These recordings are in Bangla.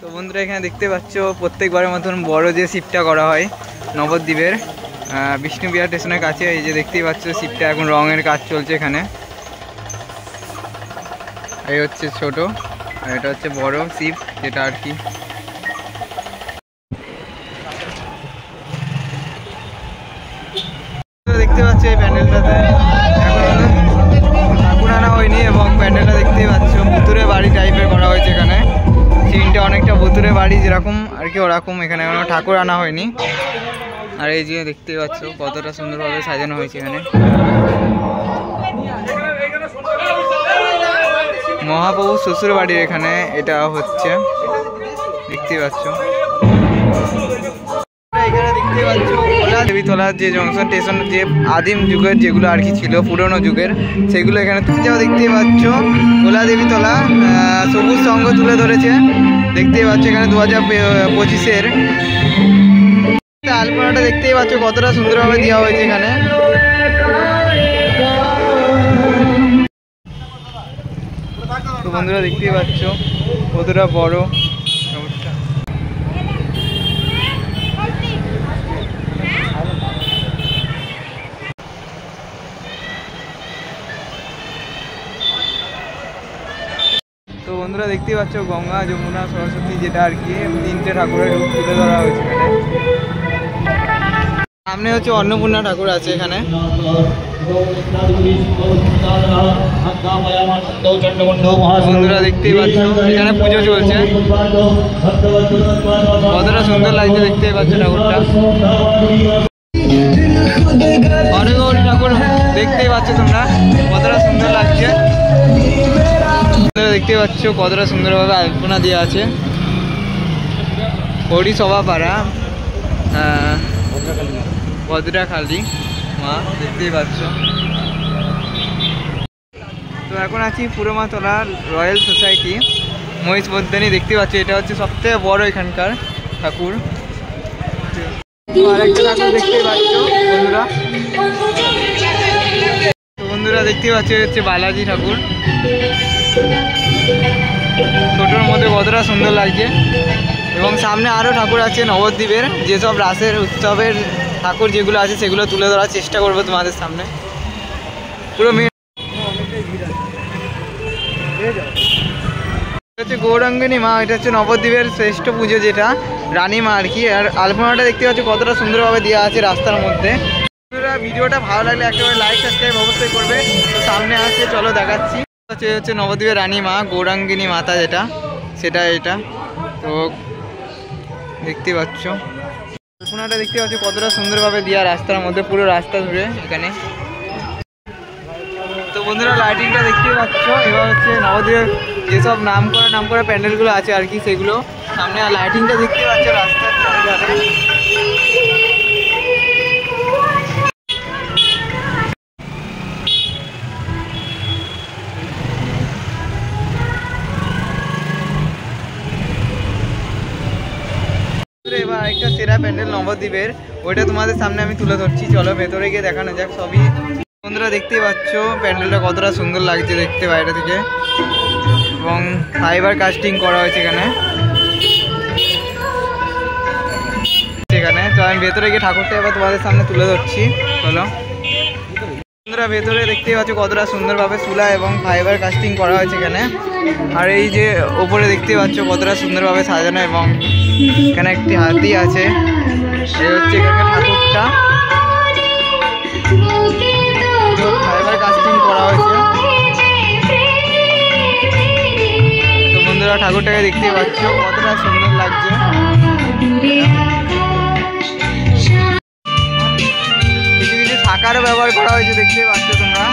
তো বন্ধুরা এখানে দেখতে পাচ্ছ প্রত্যেকবারের মতন বড় যে শিপটা করা হয় নবদ্বীপের বিষ্ণুবিহার স্টেশনের কাছে। এই যে দেখতেই পাচ্ছ শিপটা এখন রঙের কাজ চলছে এখানে। এই হচ্ছে ছোট আর এটা হচ্ছে বড় শিপ যেটা আর কি। দেখতে পাচ্ছ এই প্যান্ডেলটাতে এখন ঠাকুর আনা হয়নি এবং প্যান্ডেলটা দেখতেই পাচ্ছ ভুতুরে বাড়ি টাইপের করা হয়েছে এখানে। সিনটা অনেকটা ভুতুরে বাড়ি যেরকম আর কি ওরকম, এখানে এখনো ঠাকুর আনা হয়নি। আর এই যে দেখতেই পাচ্ছ কতটা সুন্দরভাবে সাজানো হয়েছে এখানে। মহাপ্রভু শ্বশুর বাড়ির এখানে এটা হচ্ছে, দেখতেই পাচ্ছ। এখানে দেখতে পাচ্ছ কোলা দেবীতলার যে জংশন স্টেশন, যে আদিম যুগের যেগুলো আর কি ছিল পুরনো যুগের সেগুলো এখানে দেখতেই পাচ্ছ। কোলা দেবীতলা সবুজ সঙ্গ তুলে ধরেছে দেখতেই পাচ্ছ এখানে 2025-এর আলপনাটা দেখতেই পাচ্ছ কতটা সুন্দরভাবে দেওয়া হয়েছে এখানে। তো বন্ধুরা দেখতেই পাচ্ছ কতটা বড়। তো বন্ধুরা দেখতেই পাচ্ছ গঙ্গা যমুনা সরস্বতী যেটা আর কি 3টে ঠাকুরের রূপ তুলে ধরা হয়েছে এখানে। সামনে হচ্ছে অন্নপূর্ণা ঠাকুর আছে এখানে। বন্ধুরা দেখতেই পাচ্ছ এখানে পুজো চলছে, কতটা সুন্দর লাগছে দেখতেই পাচ্ছ ঠাকুরটা। হরগৌরী ঠাকুর দেখতেই পাচ্ছ তোমরা কতটা সুন্দর লাগছে। দেখতে পাচ্ছ কতটা সুন্দরভাবে আলপনা দেওয়া আছে। হরিসভাপাড়া ভদ্রাখালী মা দেখতেই পাচ্ছ। তো এখন আছি পুরমাতলা রয়্যাল সোসাইটি মহিষ বর্ধানী, দেখতে পাচ্ছ এটা হচ্ছে সবথেকে বড় এখানকার ঠাকুর। আরেকটা ঠাকুর দেখতেই পাচ্ছ বন্ধুরা। তো বন্ধুরা দেখতেই পাচ্ছ হচ্ছে বালাজি ঠাকুর, ছোটোর মধ্যে কতটা সুন্দর লাগছে। এবং সামনে আরও ঠাকুর আছে নবদ্বীপের, যেসব রাসের উৎসবের ঠাকুর যেগুলো আছে সেগুলো তুলে ধরার চেষ্টা করবো তোমাদের সামনে। পুরো হচ্ছে গৌরাঙ্গিনী মা, এটা হচ্ছে নবদ্বীপের শ্রেষ্ঠ পুজো যেটা রানী মা আর কি। আর আলপনাটা দেখতে পাচ্ছ কতটা সুন্দরভাবে দেওয়া আছে রাস্তার মধ্যে। ভিডিওটা ভালো লাগলে একেবারে লাইক সাবস্ক্রাইব অবশ্যই করবে। তো সামনে আসছে চলো দেখাচ্ছি। হচ্ছে নবদ্বীপের রানী মা গৌরাঙ্গিনী মাতা যেটা সেটা এটা। তো দেখতে পাচ্ছ আলপনাটা দেখতে পাচ্ছ কতটা সুন্দরভাবে দেওয়া রাস্তার মধ্যে, পুরো রাস্তা ধরে এখানে। তো বন্ধুরা লাইটিংটা দেখতে পাচ্ছ। এবার হচ্ছে নবদ্বীপের যেসব নাম করা প্যান্ডেলগুলো আছে আর কি সেগুলো সামনে। আর লাইটিংটা দেখতে পাচ্ছ রাস্তার চারিধারে। এবার একটা সেরা প্যান্ডেল নবদ্বীপের, ওইটা তোমাদের সামনে আমি তুলে ধরছি। চলো ভেতরে গিয়ে দেখানো যাক সবই। বন্ধুরা দেখতেই পাচ্ছ প্যান্ডেলটা কতটা সুন্দর লাগছে দেখতে বাইরে থেকে, এবং ফাইবার কাস্টিং করা হয়েছে এখানে। তো আমি ভেতরে গিয়ে ঠাকুরটা এবার তোমাদের সামনে তুলে ধরছি। চলো বন্ধুরা ভেতরে দেখতেই পাচ্ছ কতটা সুন্দরভাবে চুলা এবং ফাইবার কাস্টিং করা হয়েছে এখানে। আর এই যে ওপরে দেখতেই পাচ্ছ কতটা সুন্দরভাবে সাজানো, এবং এখানে একটি হাতি আছে। এই হচ্ছে এখানকার ঠাকুরটা, ফাইবার কাস্টিং করা হয়েছে। তো বন্ধুরা ঠাকুরটাকে দেখতেই পাচ্ছ কতটা সুন্দর লাগছে। কিছু কিছু শাঁখারও ব্যবহার করা হয়েছে দেখতেই পাচ্ছ তোমরা।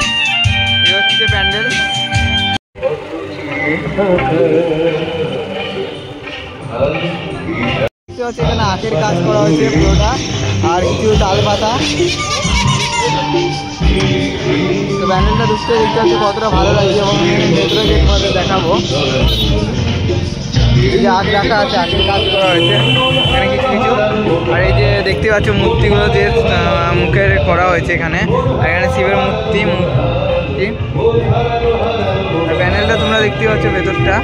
এই হচ্ছে প্যান্ডেল। এখানে আখের কাজ করা হয়েছে পুরোটা, আর কিছু তাল পাতা। তো প্যান্ডেলটা দেখতে পাচ্ছি কতটা ভালো লাগছে, এবং ভেতরে গিয়ে তোমাদের দেখাবো। এই যে আখ রাখা আছে, আখের কাজ করা হয়েছে এখানে কিছু কিছু। আর এই যে দেখতে পাচ্ছ মূর্তিগুলো যে মুখের করা হয়েছে এখানে, আর এখানে শিবের মূর্তি। প্যান্ডেলটা তোমরা দেখতে পাচ্ছ ভেতরটা।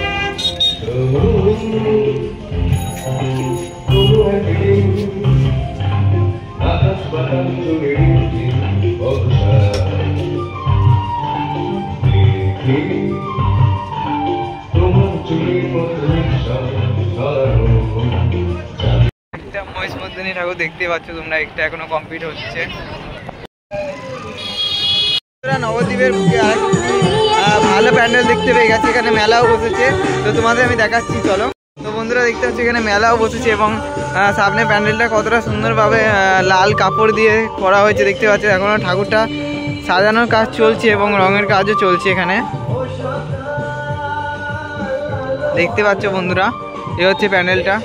একটা মহিষমর্দিনী ঠাকুর দেখতে পাচ্ছ তোমরা, একটা এখনো কমপ্লিট হচ্ছে। নবদ্বীপের বুকে আরেকটি ভালো প্যান্ডেল দেখতে পেয়ে গেছে, এখানে মেলাও বসেছে, তো তোমাদের আমি দেখাচ্ছি চলো। তো বন্ধুরা দেখতে পাচ্ছি এখানে মেলাও বসেছে এবং সামনে প্যান্ডেলটা কতটা সুন্দরভাবে লাল কাপড় দিয়ে করা হয়েছে দেখতে পাচ্ছ। এখনও ঠাকুরটা সাজানোর কাজ চলছে এবং রঙের কাজও চলছে এখানে দেখতে পাচ্ছ বন্ধুরা। এ হচ্ছে প্যান্ডেলটা।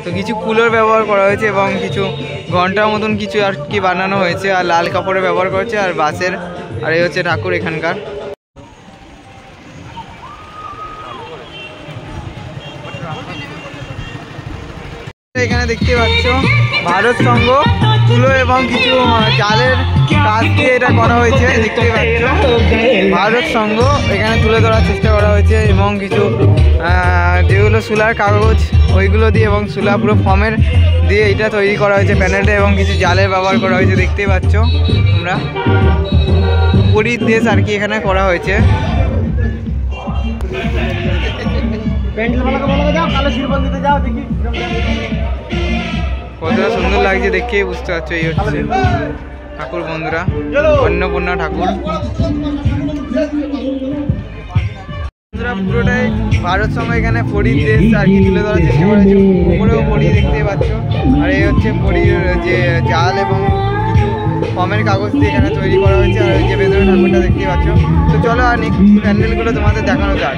তো কিছু কুলোর ব্যবহার করা হয়েছে এবং কিছু ঘন্টার মতন কিছু আর কি বানানো হয়েছে, আর লাল কাপড়ের ব্যবহার করেছে, আর বাঁশের। আর এই হচ্ছে ঠাকুর এখানকার। এখানে দেখতে পাচ্ছ ভারত সংঘ তুলো এবং কিছু জালের কাজ দিয়ে এটা করা হয়েছে দেখতে পাচ্ছ। ভারত সংঘ এখানে তুলে ধরার চেষ্টা করা হয়েছে এবং কিছু যেগুলো সুলার কাগজ ওইগুলো দিয়ে এবং সুলা পুরো ফর্মের দিয়ে এটা তৈরি করা হয়েছে প্যানেলটা, এবং কিছু জালের ব্যবহার করা হয়েছে দেখতে পাচ্ছ তোমরা। পুরীর দেশ আর কি এখানে করা হয়েছে। কতটা সুন্দর লাগছে দেখেই বুঝতে পারছো। এই হচ্ছে ঠাকুর বন্ধুরা, অন্নপূর্ণা ঠাকুর। বন্ধুরা পুরোটাই ভারত সংঘ এখানে পরীর দেশ আর কি তুলে ধরার চেষ্টা করেছে। উপরেও পরী দেখতে পাচ্ছ, আর এই হচ্ছে পরীর যে জাল এবং কিছু ফর্মের কাগজ দিয়ে এখানে তৈরি করা হয়েছে, আর ওই যে ভেতরে ঠাকুরটা দেখতে পাচ্ছ। তো চলো আর নেক্সট প্যান্ডেলগুলো তোমাদের দেখানো যাক।